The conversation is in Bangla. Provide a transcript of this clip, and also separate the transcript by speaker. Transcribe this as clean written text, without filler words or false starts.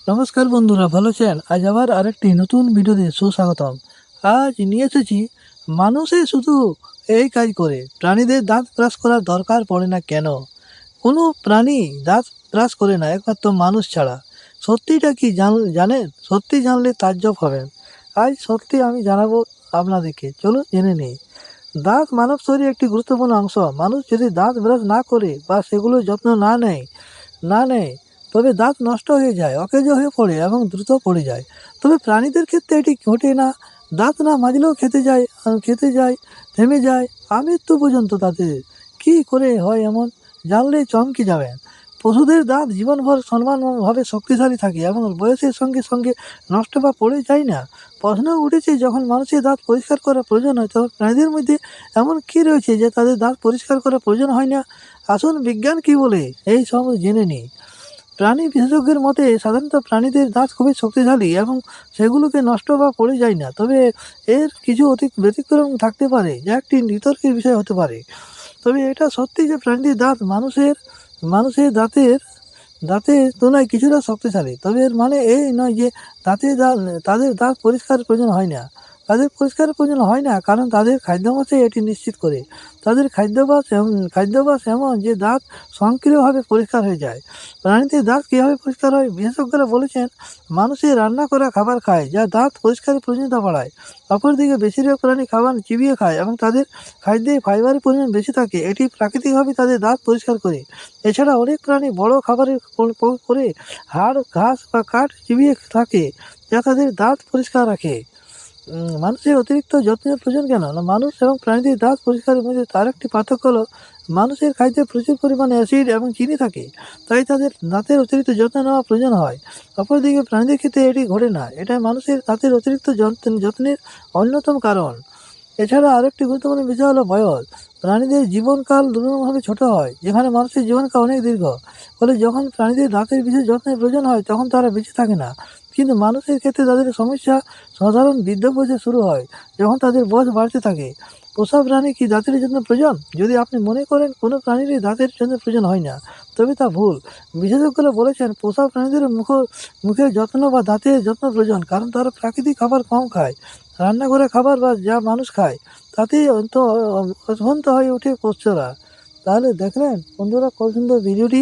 Speaker 1: নমস্কার বন্ধুরা, ভালো আছেন? আজ আবার আরেকটি নতুন ভিডিওতে সুস্বাগতম। আজ নিয়ে এসেছি মানুষে শুধু এই কাজ করে, প্রাণীদের দাঁত ব্রাশ করার দরকার পড়ে না কেন? কোনো প্রাণী দাঁত ব্রাশ করে না একমাত্র মানুষ ছাড়া। সত্যিটা কি জানেন? সত্যি জানলে তাজ্জব হবেন। আজ সত্যি আমি জানাবো আপনাদেরকে, চলুন জেনে নিই। দাঁত মানব শরীরের একটি গুরুত্বপূর্ণ অংশ। মানুষ যদি দাঁত ব্রাশ না করে বা সেগুলোর যত্ন না নেয় তবে দাঁত নষ্ট হয়ে যায়, অকেজো হয়ে পড়ে এবং দ্রুত পড়ে যায়। তবে প্রাণীদের ক্ষেত্রে এটি ঘটে না। দাঁত না মাজলেও খেতে যায়, থেমে যায়, আমৃত্যু পর্যন্ত তাদের। কী করে হয় এমন? জানলে চমকে যাবেন। পশুদের দাঁত জীবনভর সমানভাবে শক্তিশালী থাকে এবং বয়সের সঙ্গে সঙ্গে নষ্ট বা পড়ে যায় না। প্রশ্ন উঠেছে, যখন মানুষের দাঁত পরিষ্কার করা প্রয়োজন হয় তখন প্রাণীদের মধ্যে এমন কী রয়েছে যে তাদের দাঁত পরিষ্কার করা প্রয়োজন হয় না? আসুন বিজ্ঞান কী বলে এই সব জেনে নিই। প্রাণী বিশেষজ্ঞের মতে সাধারণত প্রাণীদের দাঁত খুবই শক্তিশালী এবং সেগুলোকে নষ্ট বা পড়ে যায় না। তবে এর কিছু ব্যতিক্রম থাকতে পারে, যা একটি বিতর্কের বিষয় হতে পারে। তবে এটা সত্যি যে প্রাণীদের দাঁত মানুষের দাঁতের তুলনায় কিছুটা শক্তিশালী। তবে এর মানে এই নয় যে তাদের দাঁত পরিষ্কারের প্রয়োজন হয় না। তাদের পরিষ্কারের প্রয়োজন হয় না কারণ তাদের খাদ্যাভ্যাসই এটি নিশ্চিত করে। তাদের খাদ্যাভ্যাস এমন যে দাঁত স্বয়ংক্রিয়ভাবে পরিষ্কার হয়ে যায়। প্রাণীদের দাঁত কীভাবে পরিষ্কার হয়? বিশেষজ্ঞরা বলেছেন, মানুষের রান্না করা খাবার খায় যা দাঁত পরিষ্কারের প্রয়োজনীয়তা বাড়ায়। অপরদিকে বেশিরভাগ প্রাণী খাবার চিবিয়ে খায় এবং তাদের খাদ্যে ফাইবারের পরিমাণ বেশি থাকে। এটি প্রাকৃতিকভাবে তাদের দাঁত পরিষ্কার করে। এছাড়া অনেক প্রাণী বড় খাবারের পরে হাড়, ঘাস বা কাঠ চিবিয়ে থাকে, যা তাদের দাঁত পরিষ্কার রাখে। মানুষের অতিরিক্ত যত্নের প্রয়োজন কেন? না, মানুষ এবং প্রাণীদের দাঁত পরিষ্কারের মধ্যে তার একটি পার্থক্য হলো, মানুষের খাদ্যে প্রচুর পরিমাণে অ্যাসিড এবং চিনি থাকে, তাই তাদের দাঁতের অতিরিক্ত যত্ন নেওয়া প্রয়োজন হয়। অপরদিকে প্রাণীদের ক্ষেত্রে এটি ঘটে না। এটাই মানুষের দাঁতের অতিরিক্ত যত্নের অন্যতম কারণ। এছাড়া আরেকটি গুরুত্বপূর্ণ বিষয় হলো বয়স। প্রাণীদের জীবনকাল তুলনামূলকভাবে ছোট হয়, যেখানে মানুষের জীবনকাল অনেক দীর্ঘ। ফলে যখন প্রাণীদের দাঁতের বিশেষ যত্নের প্রয়োজন হয় তখন তারা বেঁচে থাকে না। কিন্তু মানুষের ক্ষেত্রে তাদের সমস্যা সাধারণ বৃদ্ধ বয়সে শুরু হয়, যখন তাদের বয়স বাড়তে থাকে। পোষা প্রাণী কি দাঁতের জন্য প্রয়োজন? যদি আপনি মনে করেন কোনো প্রাণীরই দাঁতের জন্য প্রয়োজন হয় না, তবে তা ভুল। বিশেষজ্ঞরা বলেছেন, পোষা প্রাণীদের মুখের যত্ন বা দাঁতের যত্ন প্রয়োজন, কারণ তারা প্রাকৃতিক খাবার কম খায়। রান্না করা খাবার বা যা মানুষ খায় তাতেই অভ্যন্ত হয়ে ওঠে পোষ্যরা। তাহলে দেখলেন বন্ধুরা, কত সুন্দর ভিডিওটি।